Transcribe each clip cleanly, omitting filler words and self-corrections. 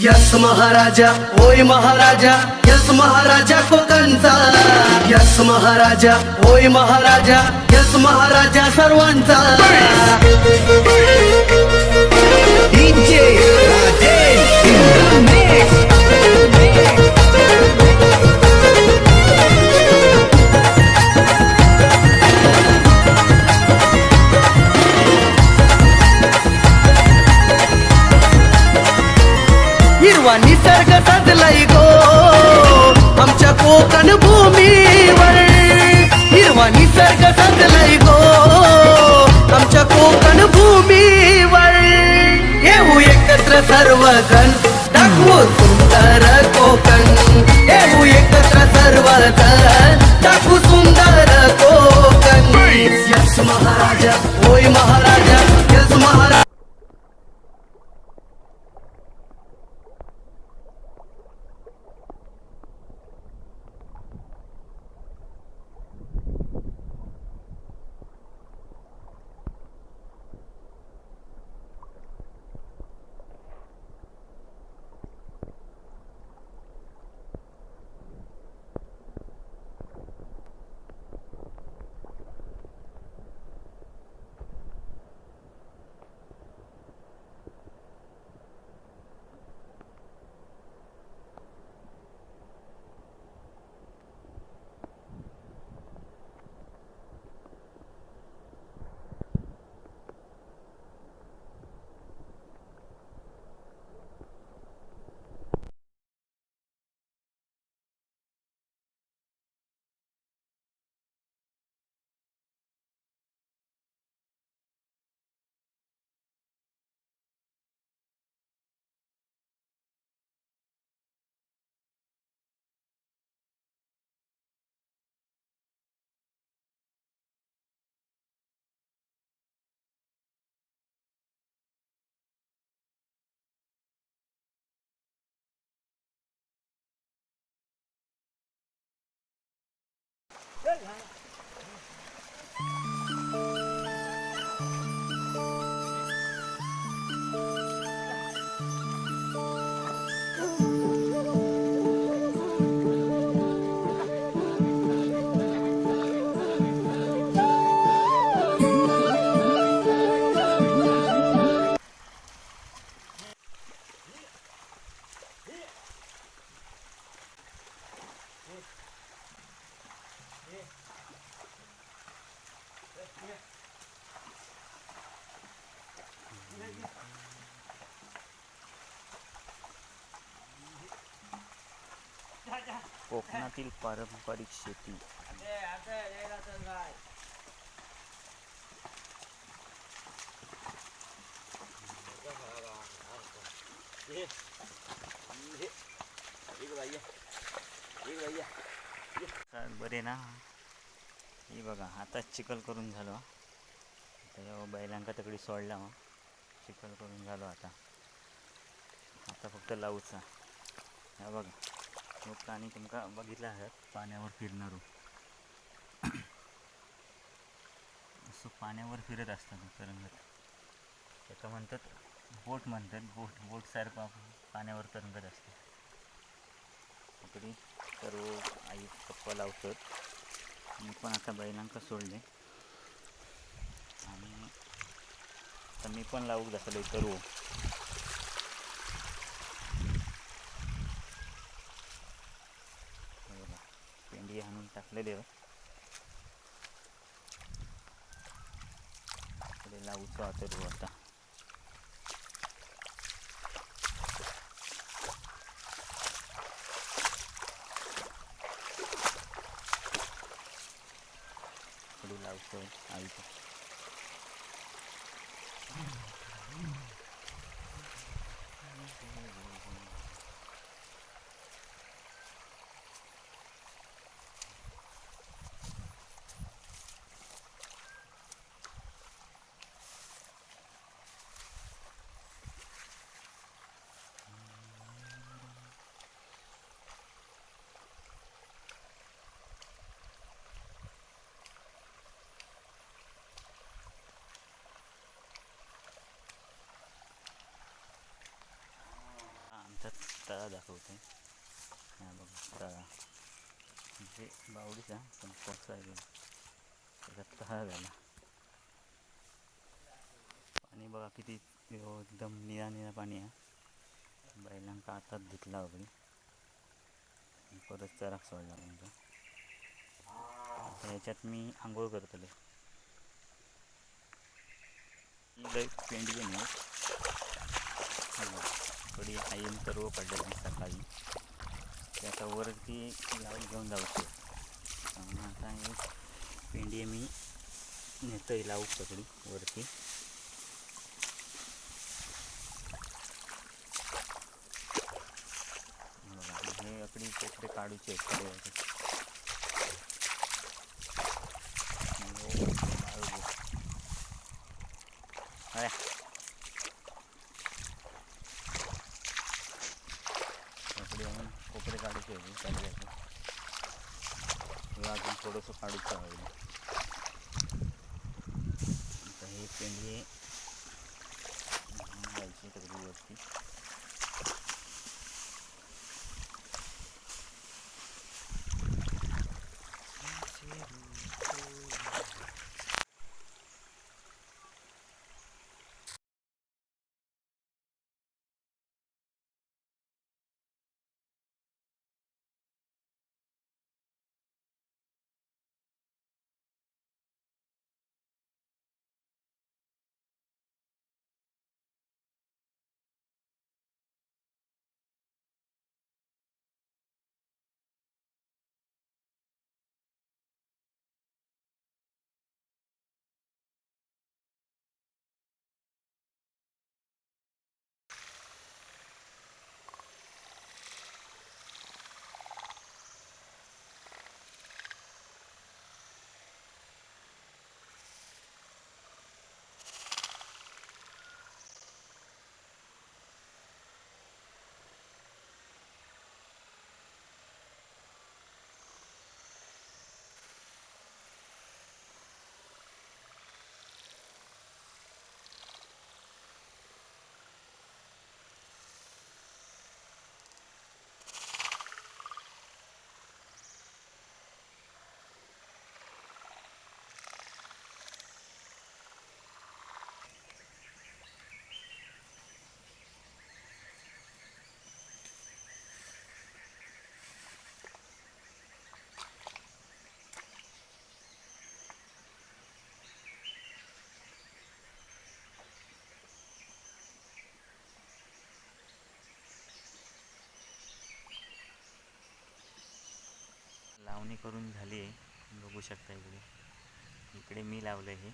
Yes महाराजा होय महाराजा, yes महाराजा कोकणचा, yes महाराजा होय महाराजा, यस महाराजा सर्वांचा. DJ Rajesh in the mix. हिरवा निसर्ग सजलाय गो आमच्या कोकण भूमीवर, हिरवा निसर्ग सजलाय गो आमच्या कोकण भूमीवर. येऊ एकत्र सर्वजण दाखवू सुंदर कोकण, येऊ एकत्र सर्वजण दाखवू सुंदर कोकण. यस महाराजा होय महाराजा, यस महाराजा. कोकणातील पारंपरिक शेती. बरे ना. ही बघा आता चिखल करून झालो, त्याच्यावर बैलांका तकडी सोडला, मग चिखल करून झालो. आता फक्त लावूचा. हा बघा मग आणि तुमका बघितलं आहे पाण्यावर फिरणार असं पाण्यावर फिरत असतात तरंगत. त्याला म्हणतात बोट म्हणतात, बोट सारखं पाण्यावर तरंगत असते. इकडे सर्व आई पप्पा लावतात. मी पण आता बैलांका सोडले आणि आता मी पण लावूक बसलो करू. पेंडी हाणून टाकलेले लावूचो आता आता. लावतो आईचं. तळा दाखवते. हा बघा तळा म्हणजे बावडीचा पण कसा आहे त्याचा तळा झाला. पाणी बघा किती एकदम निळा निळा पाणी आहे. बैलांका आताच धुतला वगैरे परत चराक सोडला म्हणजे ह्याच्यात मी आंघोळ करतले. लई पेंडी नाही थोडी आईन सर्व पडले सकाळी ते आता वरती लावून घेऊन जाऊ शकतो. आता हे पेंडी मी नेतोय लावू पकडी वरती. हे अकडी कपडे काढूचे कपडे आणून कोपरे काढूचे होते किंवा अजून थोडंसं काढूचं हवं. आता हे पेंडी जायची तगडी वरती. लावणी करून झाली आहे. बघू शकता इकडे मी लावलं हे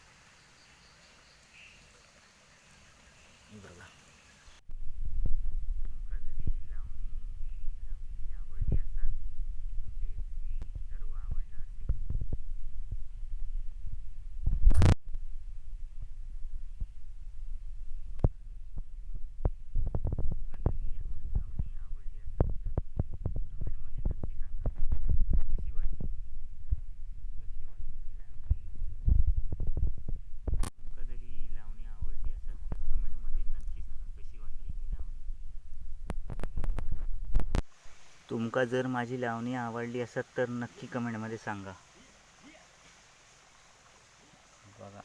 बघा. तुमका जरी लावणी लावलेली आवडली असाल म्हणजे सर्व आवडलं असेल तुमका जर माझी लावणी आवडली असेल तर नक्की कमेंटमध्ये सांगा. बघा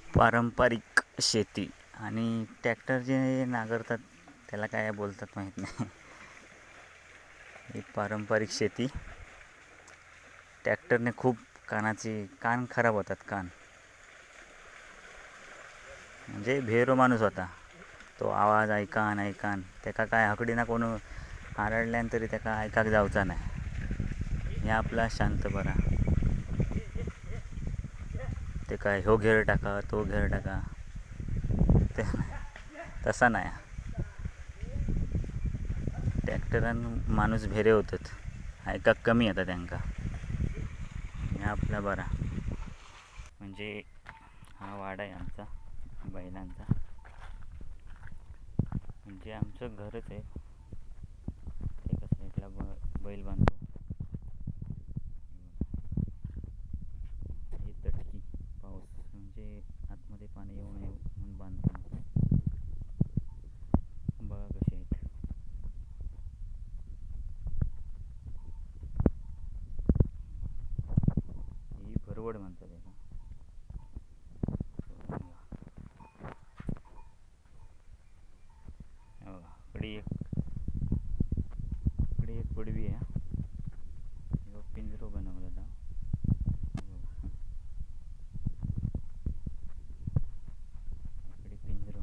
पारंपरिक शेती आणि ट्रॅक्टर जे नांगरतात त्याला काय बोलतात माहीत नाही. ही पारंपरिक शेती. ट्रॅक्टरने खूप कान खराब होतात. कान म्हणजे भेरो माणूस होता तो आवाज ऐकान त्याका काय हकडी ना कोण आरडल्यान तरी त्याका ऐकाक जावचा नाही. हे आपला शांत बरा ते काय ह्यो घेर टाका तो घेर टाका ते तसा नाही. ट्रॅक्टरान माणूस भेरे होतात ऐकाक कमी येतात त्यांका. हे आपला बरा म्हणजे हा वाडा आहे आमचा बैलांचा. म्हणजे आमचं घरच आहे. एका साईडला बैल बांधतो घरामध्ये पाणी येऊ नये म्हणून बांधतो. बघा कसे आहेत. ही भरवड म्हणतात याला. बघा इकडे एक पडवी आहे. पिंजरो बनवलेला. इकडे पिंजरो.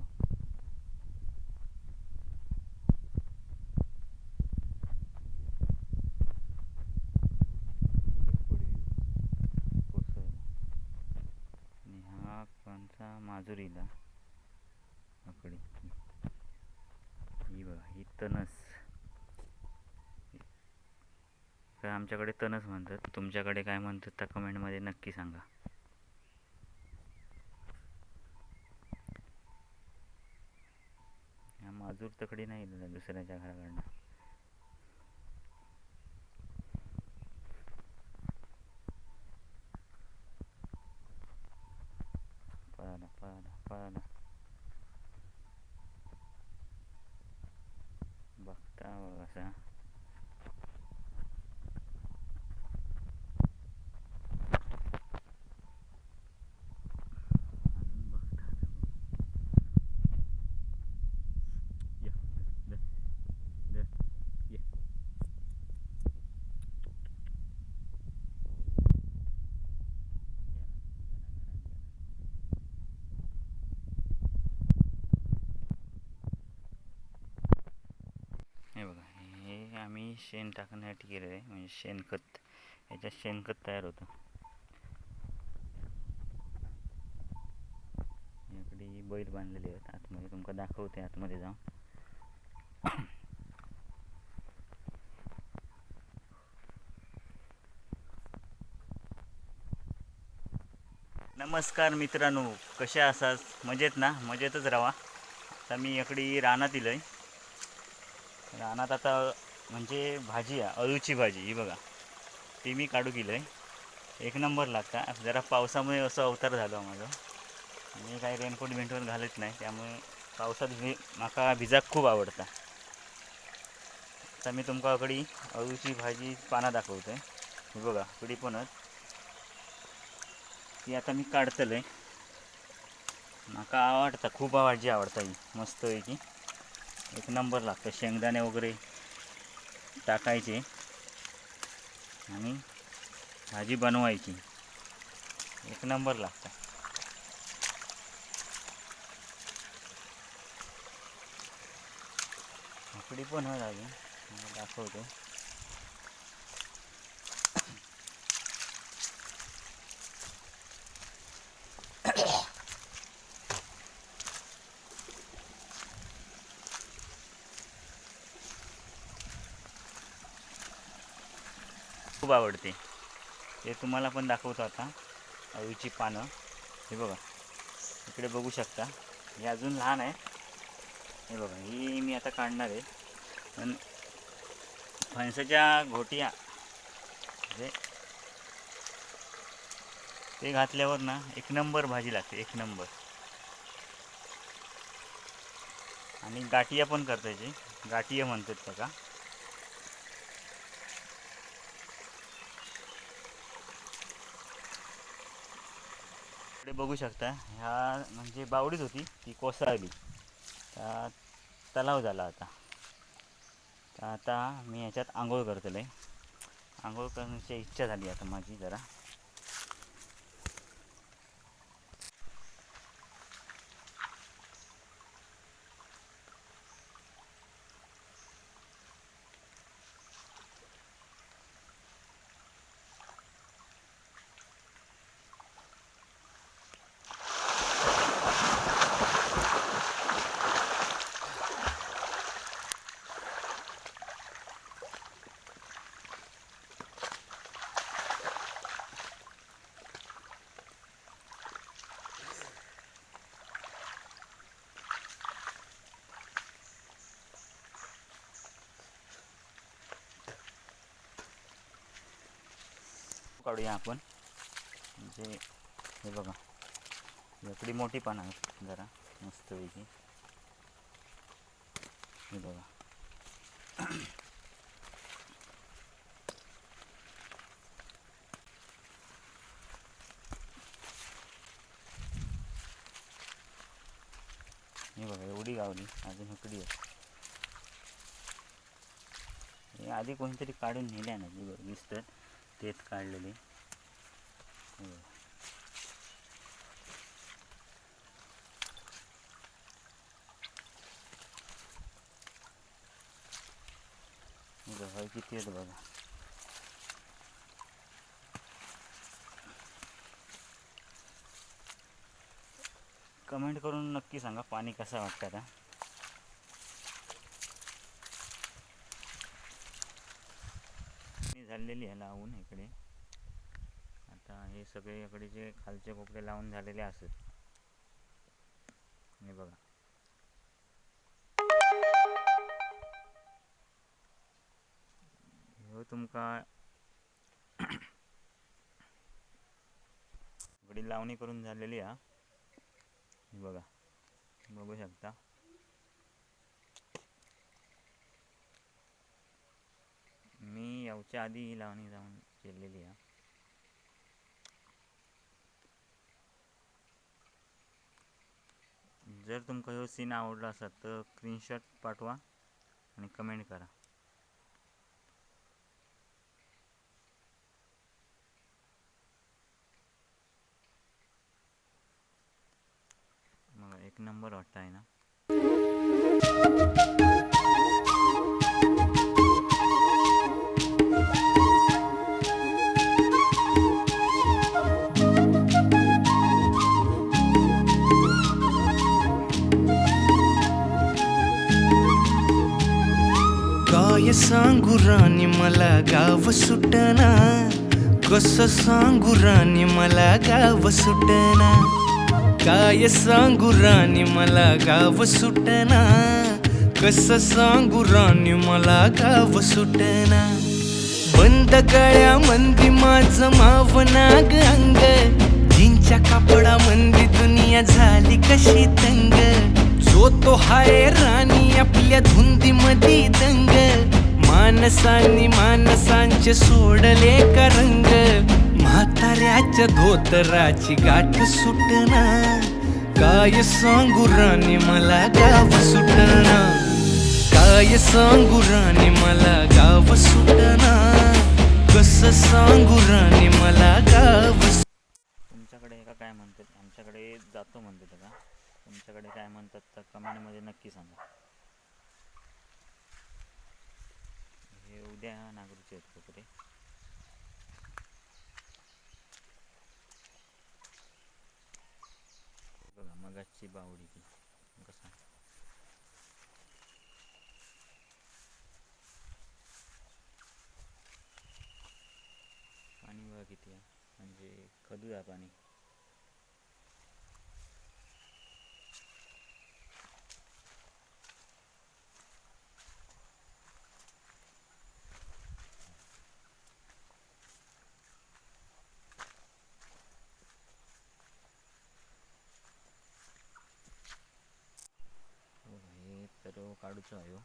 आणि हा कोणता माजुरीला आकडी. ही बघा ही तणस. तर आमच्याकडे तणस म्हणतात, तुमच्याकडे काय म्हणतात त्या कमेंटमध्ये नक्की सांगा. हा माजूर तकडी नाही दुसऱ्याच्या घराकडनं. पळाला पळाला पळाला. बघता बघ असा. हे बघा हे आम्ही शेण टाकण्यासाठी केलेलं आहे, म्हणजे शेणखत. याच्यात शेणखत तयार होतं. याकडे बैल बांधलेले आहेत आतमध्ये, तुमका दाखवते आतमध्ये जाऊन. नमस्कार मित्रांनो, कसे आसात? मजेत ना? मजेतच राहा. आता मी इकडे रानात इलंय. रानात आता म्हणजे भाजी आहे, अळूची भाजी. ही बघा ती मी काढू गेलोय. एक नंबर लागता. जरा पावसामुळे असं अवतार झालो माझं. मी काही रेनकोट बिनकोट घालत नाही, त्यामुळे पावसात माका भिजाक खूप आवडता. आता मी तुमका इकडे अळूची भाजी पाना दाखवतोय. हे बघा इकडे पण ती आता मी काढतलंय. माका आवडता, खूप भाजी आवडता ही. मस्त आहे की एक नंबर लागतं. शेंगदाणे वगैरे टाकायचे आणि भाजी बनवायची. एक नंबर लागतं. इकडे पण आहे अजून, दाखवतो. खूप आवडते ते, तुम्हाला पण दाखवतो आता. अळूची पानं हे बघा इकडे बघू शकता. हे अजून लहान आहे. हे बघा ही मी आता काढणार आहे. पण फणसाच्या घोटिया म्हणजे ते घातल्यावर ना एक नंबर भाजी लागते, एक नंबर. आणि गाठिया पण करता येते, गाठिया म्हणतात त्याला. इकडे बघू शकता, ह्या म्हणजे बावडीच होती ती कोसळली. तलाव झाला आता. तर आता मी ह्याच्यात आंघोळ करतले. आंघोळ करण्याची इच्छा झाली आता माझी जरा. काढूया आपण. म्हणजे हे बघा लकडी मोठी पण आहे जरा मस्तपैकी. हे बघा. हे बघा एवढी गावली अजून इकडी आहे. हे आधी कोणीतरी काढून नेल्या ना जी बघ दिसतं तेच काढलेली. हे बघा. हे बघा किती आहेत बघा. कमेंट करून नक्की सांगा पाणी कसं वाटतं आता. झालेली आहे लावून इकडे. आता हे सगळे इकडे जे खालचे कोपरे लावून झालेले असत. हे बघा. हो तुमका इकडे लावणी करून झालेली आहे. बघा बघू शकता. मी याच्या आधी ही लावणी जाऊन केलेली आहे. जर तुमका ह्यो सीन आवडला असेल तर स्क्रीनशॉट पाठवा आणि कमेंट करा. मग एक नंबर वाटतं आहे ना. काय सांगू राणी मला गाव सुटना, कसं सांगू राणी मला गाव सुटना. काय सांगू राणी मला गाव सुटना, कसं सांगू राणी मला गाव सुटना. बंद गळ्या मंदी माझं मावनाग अंग, जींच्या कापडा मंदी दुनिया झाली कशी तंग. जो तो हाय राणी आपल्या धुंदी मधी दंग, मानसांनी मानसांचे सोडले का रंग. म्हाताऱ्याच्या धोतराची गाठ सुटना, काय सांगू राणी मला गाव सुटना. काय सांगू राणी मला गाव सुटना, कसं सांगू राणी मला गाव. तुमच्याकडे एका काय म्हणतात, आमच्याकडे जातो म्हणतात का. तुमच्याकडे काय म्हणतात तर कमेंटमध्ये नक्की सांगा. हे उद्या नागरूचे आहेत कोपरे. बघा मगाची बावडी ती कसा. पाणी बघा किती आहे, म्हणजे खदू आहे पाणी. हे तर काढूचं आहे.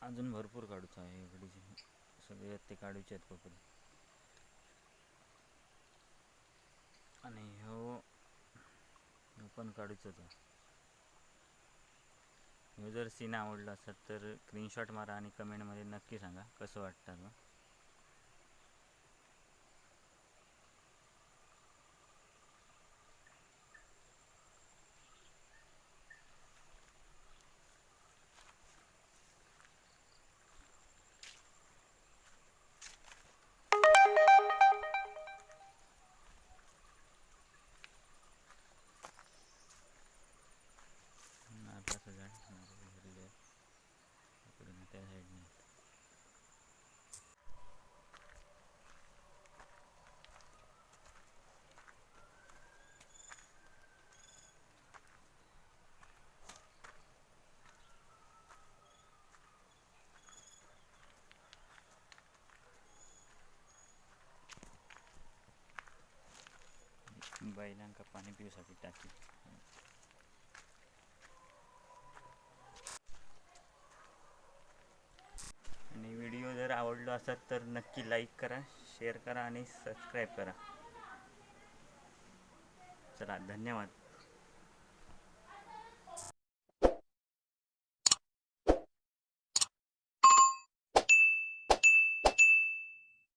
अजून भरपूर काढूचं आहे. इकडे सगळे ते काढूचे आहेत कोपरे. आणि ह्यो पण काढूचंच आहे. ह्यो जर सीन आवडला असेल तर स्क्रीनशॉट मारा आणि कमेंटमध्ये नक्की सांगा कसं वाटतं. नारळाचं झाड नारळ भरले इकडून त्या साईडने. बैलांका पाणी पिऊसाठी टाकी. आणि व्हिडिओ जर आवडलो असेल तर नक्की लाईक करा, शेअर करा आणि सबस्क्राईब करा. चला, धन्यवाद.